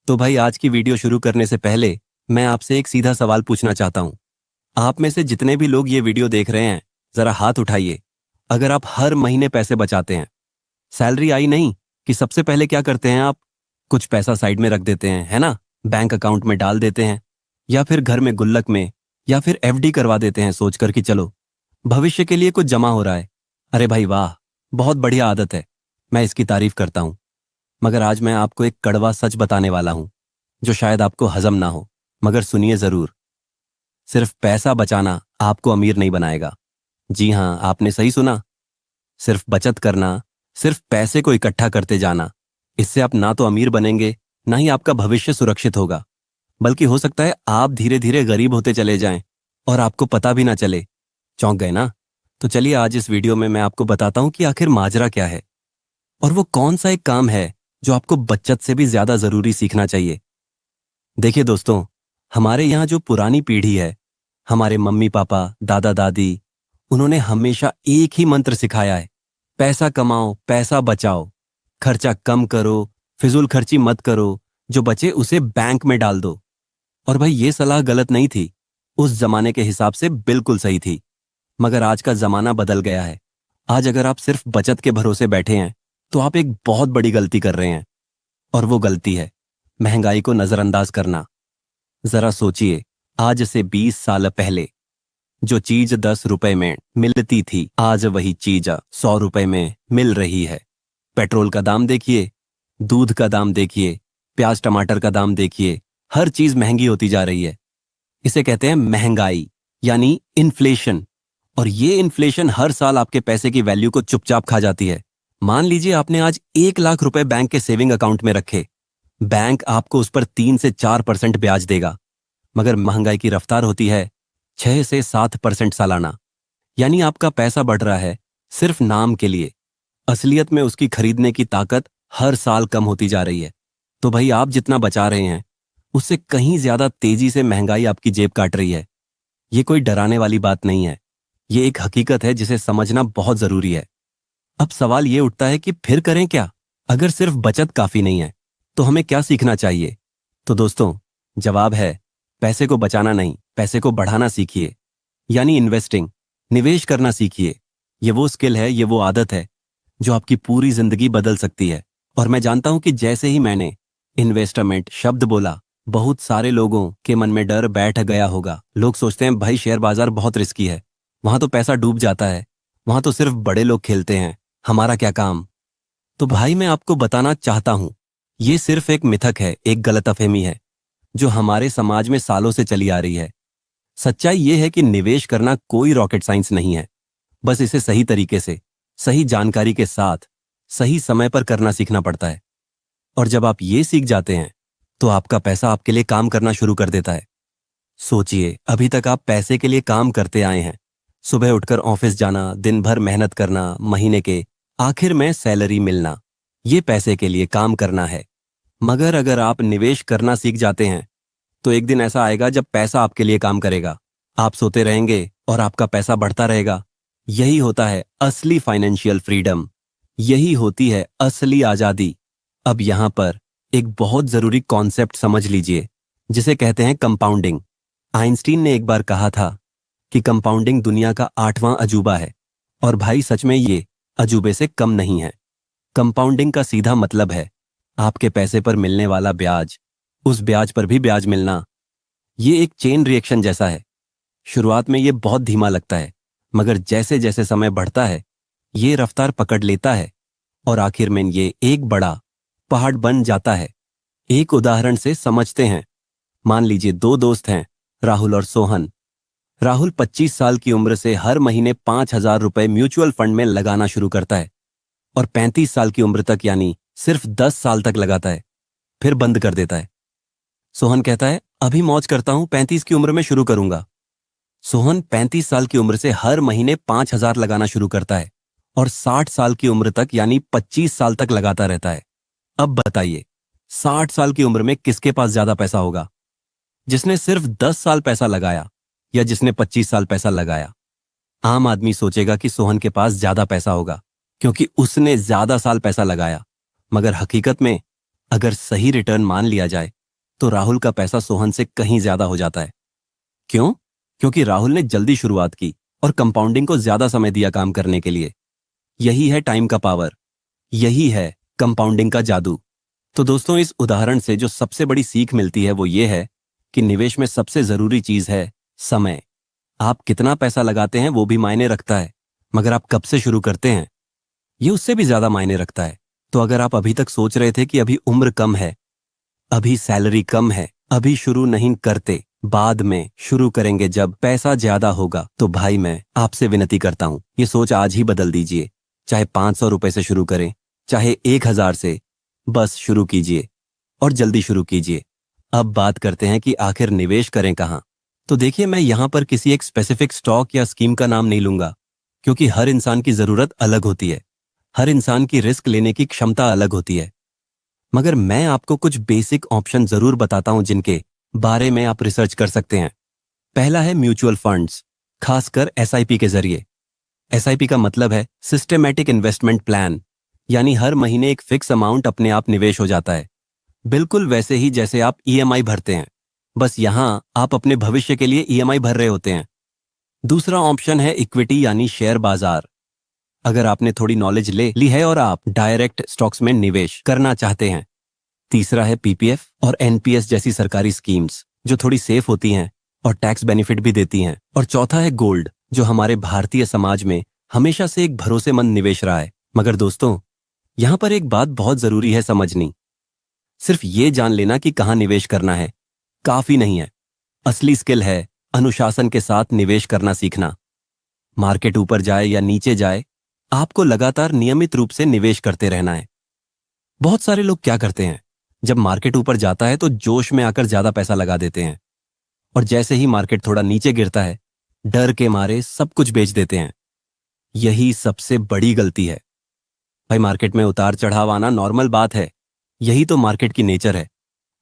तो भाई आज की वीडियो शुरू करने से पहले मैं आपसे एक सीधा सवाल पूछना चाहता हूँ। आप में से जितने भी लोग ये वीडियो देख रहे हैं, जरा हाथ उठाइए। अगर आप हर महीने पैसे बचाते हैं, सैलरी आई नहीं कि सबसे पहले क्या करते हैं आप? कुछ पैसा साइड में रख देते हैं, है ना? बैंक अकाउंट में डाल देते हैं, या फिर घर में गुल्लक में, या फिर एफडी करवा देते हैं सोचकर कि चलो भविष्य के लिए कुछ जमा हो रहा है। अरे भाई वाह, बहुत बढ़िया आदत है, मैं इसकी तारीफ करता हूँ। मगर आज मैं आपको एक कड़वा सच बताने वाला हूं, जो शायद आपको हजम ना हो, मगर सुनिए जरूर। सिर्फ पैसा बचाना आपको अमीर नहीं बनाएगा। जी हां, आपने सही सुना। सिर्फ बचत करना, सिर्फ पैसे को इकट्ठा करते जाना, इससे आप ना तो अमीर बनेंगे, ना ही आपका भविष्य सुरक्षित होगा। बल्कि हो सकता है आप धीरे धीरे गरीब होते चले जाएं और आपको पता भी ना चले। चौंक गए ना? तो चलिए आज इस वीडियो में मैं आपको बताता हूं कि आखिर माजरा क्या है, और वो कौन सा एक काम है जो आपको बचत से भी ज्यादा जरूरी सीखना चाहिए। देखिए दोस्तों, हमारे यहाँ जो पुरानी पीढ़ी है, हमारे मम्मी पापा, दादा दादी, उन्होंने हमेशा एक ही मंत्र सिखाया है: पैसा कमाओ, पैसा बचाओ, खर्चा कम करो, फिजूल खर्ची मत करो, जो बचे उसे बैंक में डाल दो। और भाई ये सलाह गलत नहीं थी, उस जमाने के हिसाब से बिल्कुल सही थी। मगर आज का जमाना बदल गया है। आज अगर आप सिर्फ बचत के भरोसे बैठे हैं तो आप एक बहुत बड़ी गलती कर रहे हैं, और वो गलती है महंगाई को नजरअंदाज करना। जरा सोचिए, आज से 20 साल पहले जो चीज 10 रुपए में मिलती थी, आज वही चीज 100 रुपए में मिल रही है। पेट्रोल का दाम देखिए, दूध का दाम देखिए, प्याज टमाटर का दाम देखिए, हर चीज महंगी होती जा रही है। इसे कहते हैं महंगाई, यानी इन्फ्लेशन। और ये इन्फ्लेशन हर साल आपके पैसे की वैल्यू को चुपचाप खा जाती है। मान लीजिए आपने आज 1 लाख रुपए बैंक के सेविंग अकाउंट में रखे, बैंक आपको उस पर 3 से 4% ब्याज देगा। मगर महंगाई की रफ्तार होती है 6 से 7% सालाना। यानी आपका पैसा बढ़ रहा है सिर्फ नाम के लिए, असलियत में उसकी खरीदने की ताकत हर साल कम होती जा रही है। तो भाई आप जितना बचा रहे हैं, उससे कहीं ज्यादा तेजी से महंगाई आपकी जेब काट रही है। ये कोई डराने वाली बात नहीं है, ये एक हकीकत है जिसे समझना बहुत जरूरी है। अब सवाल ये उठता है कि फिर करें क्या? अगर सिर्फ बचत काफी नहीं है तो हमें क्या सीखना चाहिए? तो दोस्तों, जवाब है पैसे को बचाना नहीं, पैसे को बढ़ाना सीखिए। यानी इन्वेस्टिंग, निवेश करना सीखिए। ये वो स्किल है, ये वो आदत है जो आपकी पूरी जिंदगी बदल सकती है। और मैं जानता हूं कि जैसे ही मैंने इन्वेस्टमेंट शब्द बोला, बहुत सारे लोगों के मन में डर बैठ गया होगा। लोग सोचते हैं भाई शेयर बाजार बहुत रिस्की है, वहां तो पैसा डूब जाता है, वहां तो सिर्फ बड़े लोग खेलते हैं, हमारा क्या काम? तो भाई मैं आपको बताना चाहता हूं, ये सिर्फ एक मिथक है, एक गलतफहमी है जो हमारे समाज में सालों से चली आ रही है। सच्चाई ये है कि निवेश करना कोई रॉकेट साइंस नहीं है। बस इसे सही तरीके से, सही जानकारी के साथ, सही समय पर करना सीखना पड़ता है। और जब आप ये सीख जाते हैं तो आपका पैसा आपके लिए काम करना शुरू कर देता है। सोचिए, अभी तक आप पैसे के लिए काम करते आए हैं। सुबह उठकर ऑफिस जाना, दिन भर मेहनत करना, महीने के आखिर में सैलरी मिलना, ये पैसे के लिए काम करना है। मगर अगर आप निवेश करना सीख जाते हैं तो एक दिन ऐसा आएगा जब पैसा आपके लिए काम करेगा। आप सोते रहेंगे और आपका पैसा बढ़ता रहेगा। यही होता है असली फाइनेंशियल फ्रीडम, यही होती है असली आजादी। अब यहां पर एक बहुत जरूरी कॉन्सेप्ट समझ लीजिए, जिसे कहते हैं कंपाउंडिंग। आइंस्टीन ने एक बार कहा था कि कंपाउंडिंग दुनिया का 8वां अजूबा है। और भाई सच में ये अजूबे से कम नहीं है। कंपाउंडिंग का सीधा मतलब है आपके पैसे पर मिलने वाला ब्याज, उस ब्याज पर भी ब्याज मिलना। ये एक चेन रिएक्शन जैसा है। शुरुआत में ये बहुत धीमा लगता है, मगर जैसे जैसे समय बढ़ता है ये रफ्तार पकड़ लेता है और आखिर में ये एक बड़ा पहाड़ बन जाता है। एक उदाहरण से समझते हैं। मान लीजिए 2 दोस्त हैं, राहुल और सोहन। राहुल 25 साल की उम्र से हर महीने 5,000 रुपए म्यूचुअल फंड में लगाना शुरू करता है और 35 साल की उम्र तक, यानी सिर्फ 10 साल तक लगाता है, फिर बंद कर देता है। सोहन कहता है अभी मौज करता हूं, 35 की उम्र में शुरू करूंगा। सोहन 35 साल की उम्र से हर महीने 5,000 लगाना शुरू करता है और 60 साल की उम्र तक, यानी 25 साल तक लगाता रहता है। अब बताइए 60 साल की उम्र में किसके पास ज्यादा पैसा होगा? जिसने सिर्फ 10 साल पैसा लगाया या जिसने 25 साल पैसा लगाया? आम आदमी सोचेगा कि सोहन के पास ज्यादा पैसा होगा क्योंकि उसने ज्यादा साल पैसा लगाया। मगर हकीकत में अगर सही रिटर्न मान लिया जाए तो राहुल का पैसा सोहन से कहीं ज्यादा हो जाता है। क्यों? क्योंकि राहुल ने जल्दी शुरुआत की और कंपाउंडिंग को ज्यादा समय दिया काम करने के लिए। यही है टाइम का पावर, यही है कंपाउंडिंग का जादू। तो दोस्तों, इस उदाहरण से जो सबसे बड़ी सीख मिलती है वो ये है कि निवेश में सबसे जरूरी चीज है समय। आप कितना पैसा लगाते हैं वो भी मायने रखता है, मगर आप कब से शुरू करते हैं ये उससे भी ज्यादा मायने रखता है। तो अगर आप अभी तक सोच रहे थे कि अभी उम्र कम है, अभी सैलरी कम है, अभी शुरू नहीं करते, बाद में शुरू करेंगे जब पैसा ज्यादा होगा, तो भाई मैं आपसे विनती करता हूं, ये सोच आज ही बदल दीजिए। चाहे 500 रुपए से शुरू करें, चाहे 1000 से, बस शुरू कीजिए और जल्दी शुरू कीजिए। अब बात करते हैं कि आखिर निवेश करें कहां। तो देखिए, मैं यहां पर किसी एक स्पेसिफिक स्टॉक या स्कीम का नाम नहीं लूंगा, क्योंकि हर इंसान की जरूरत अलग होती है, हर इंसान की रिस्क लेने की क्षमता अलग होती है। मगर मैं आपको कुछ बेसिक ऑप्शन जरूर बताता हूं जिनके बारे में आप रिसर्च कर सकते हैं। पहला है म्यूचुअल फंड्स, खासकर एसआईपी के जरिए। एसआईपी का मतलब है सिस्टमैटिक इन्वेस्टमेंट प्लान, यानी हर महीने एक फिक्स अमाउंट अपने आप निवेश हो जाता है, बिल्कुल वैसे ही जैसे आप ईएमआई भरते हैं, बस यहां आप अपने भविष्य के लिए ईएमआई भर रहे होते हैं। दूसरा ऑप्शन है इक्विटी यानी शेयर बाजार। अगर आपने थोड़ी नॉलेज ले ली है और आप डायरेक्ट स्टॉक्स में निवेश करना चाहते हैं। तीसरा है पीपीएफ और एनपीएस जैसी सरकारी स्कीम्स, जो थोड़ी सेफ होती हैं और टैक्स बेनिफिट भी देती हैं। और चौथा है गोल्ड, जो हमारे भारतीय समाज में हमेशा से एक भरोसेमंद निवेश रहा है। मगर दोस्तों, यहां पर एक बात बहुत जरूरी है समझनी। सिर्फ ये जान लेना कि कहां निवेश करना है काफी नहीं है। असली स्किल है अनुशासन के साथ निवेश करना सीखना। मार्केट ऊपर जाए या नीचे जाए, आपको लगातार नियमित रूप से निवेश करते रहना है। बहुत सारे लोग क्या करते हैं, जब मार्केट ऊपर जाता है तो जोश में आकर ज्यादा पैसा लगा देते हैं, और जैसे ही मार्केट थोड़ा नीचे गिरता है, डर के मारे सब कुछ बेच देते हैं। यही सबसे बड़ी गलती है। भाई, मार्केट में उतार चढ़ाव आना नॉर्मल बात है, यही तो मार्केट की नेचर है।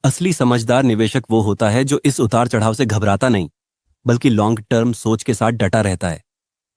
असली समझदार निवेशक वो होता है जो इस उतार चढ़ाव से घबराता नहीं, बल्कि लॉन्ग टर्म सोच के साथ डटा रहता है।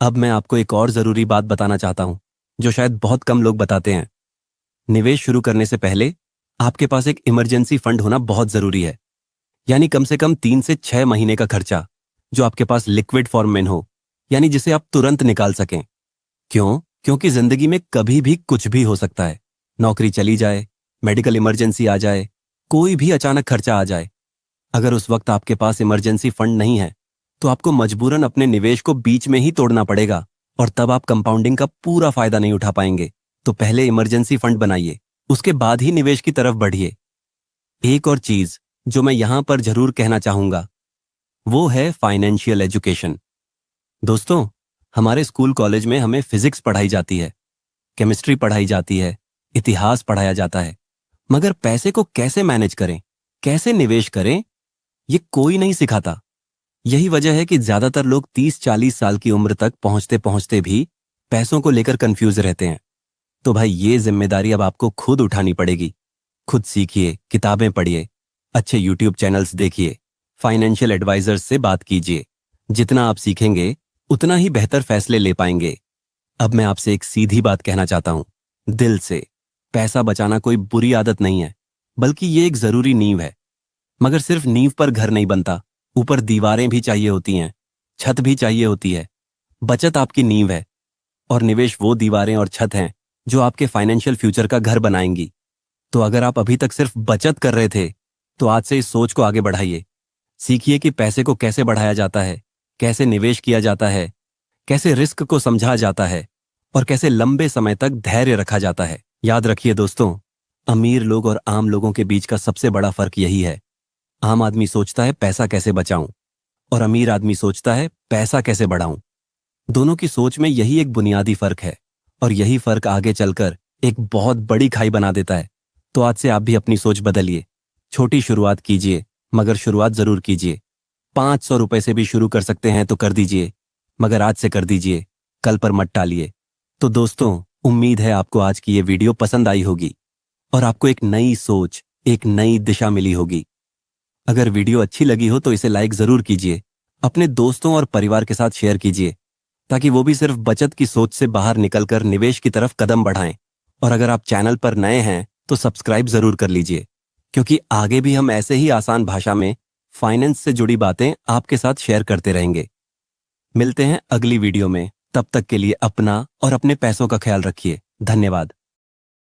अब मैं आपको एक और जरूरी बात बताना चाहता हूं, जो शायद बहुत कम लोग बताते हैं। निवेश शुरू करने से पहले आपके पास एक इमरजेंसी फंड होना बहुत जरूरी है, यानी कम से कम 3 से 6 महीने का खर्चा, जो आपके पास लिक्विड फॉर्म में हो, यानी जिसे आप तुरंत निकाल सकें। क्यों? क्योंकि जिंदगी में कभी भी कुछ भी हो सकता है। नौकरी चली जाए, मेडिकल इमरजेंसी आ जाए, कोई भी अचानक खर्चा आ जाए। अगर उस वक्त आपके पास इमरजेंसी फंड नहीं है, तो आपको मजबूरन अपने निवेश को बीच में ही तोड़ना पड़ेगा, और तब आप कंपाउंडिंग का पूरा फायदा नहीं उठा पाएंगे। तो पहले इमरजेंसी फंड बनाइए, उसके बाद ही निवेश की तरफ बढ़िए। एक और चीज जो मैं यहां पर जरूर कहना चाहूंगा, वो है फाइनेंशियल एजुकेशन। दोस्तों, हमारे स्कूल कॉलेज में हमें फिजिक्स पढ़ाई जाती है, केमिस्ट्री पढ़ाई जाती है, इतिहास पढ़ाया जाता है, मगर पैसे को कैसे मैनेज करें, कैसे निवेश करें, ये कोई नहीं सिखाता। यही वजह है कि ज्यादातर लोग 30-40 साल की उम्र तक पहुंचते पहुंचते भी पैसों को लेकर कंफ्यूज रहते हैं। तो भाई, ये जिम्मेदारी अब आपको खुद उठानी पड़ेगी। खुद सीखिए, किताबें पढ़िए, अच्छे यूट्यूब चैनल्स देखिए, फाइनेंशियल एडवाइजर्स से बात कीजिए। जितना आप सीखेंगे उतना ही बेहतर फैसले ले पाएंगे। अब मैं आपसे एक सीधी बात कहना चाहता हूं, दिल से। पैसा बचाना कोई बुरी आदत नहीं है, बल्कि ये एक जरूरी नींव है। मगर सिर्फ नींव पर घर नहीं बनता, ऊपर दीवारें भी चाहिए होती हैं, छत भी चाहिए होती है। बचत आपकी नींव है, और निवेश वो दीवारें और छत हैं जो आपके फाइनेंशियल फ्यूचर का घर बनाएंगी। तो अगर आप अभी तक सिर्फ बचत कर रहे थे, तो आज से इस सोच को आगे बढ़ाइए। सीखिए कि पैसे को कैसे बढ़ाया जाता है, कैसे निवेश किया जाता है, कैसे रिस्क को समझा जाता है, और कैसे लंबे समय तक धैर्य रखा जाता है। याद रखिए दोस्तों, अमीर लोग और आम लोगों के बीच का सबसे बड़ा फर्क यही है। आम आदमी सोचता है पैसा कैसे बचाऊं, और अमीर आदमी सोचता है पैसा कैसे बढ़ाऊं। दोनों की सोच में यही एक बुनियादी फर्क है, और यही फर्क आगे चलकर एक बहुत बड़ी खाई बना देता है। तो आज से आप भी अपनी सोच बदलिए। छोटी शुरुआत कीजिए, मगर शुरुआत जरूर कीजिए। 500 रुपए से भी शुरू कर सकते हैं तो कर दीजिए, मगर आज से कर दीजिए, कल पर मत टालिए। तो दोस्तों, उम्मीद है आपको आज की ये वीडियो पसंद आई होगी, और आपको एक नई सोच, एक नई दिशा मिली होगी। अगर वीडियो अच्छी लगी हो तो इसे लाइक जरूर कीजिए, अपने दोस्तों और परिवार के साथ शेयर कीजिए, ताकि वो भी सिर्फ बचत की सोच से बाहर निकलकर निवेश की तरफ कदम बढ़ाएं। और अगर आप चैनल पर नए हैं तो सब्सक्राइब जरूर कर लीजिए। क्योंकि आगे भी हम ऐसे ही आसान भाषा में फाइनेंस से जुड़ी बातें आपके साथ शेयर करते रहेंगे। मिलते हैं अगली वीडियो में। तब तक के लिए अपना और अपने पैसों का ख्याल रखिए। धन्यवाद।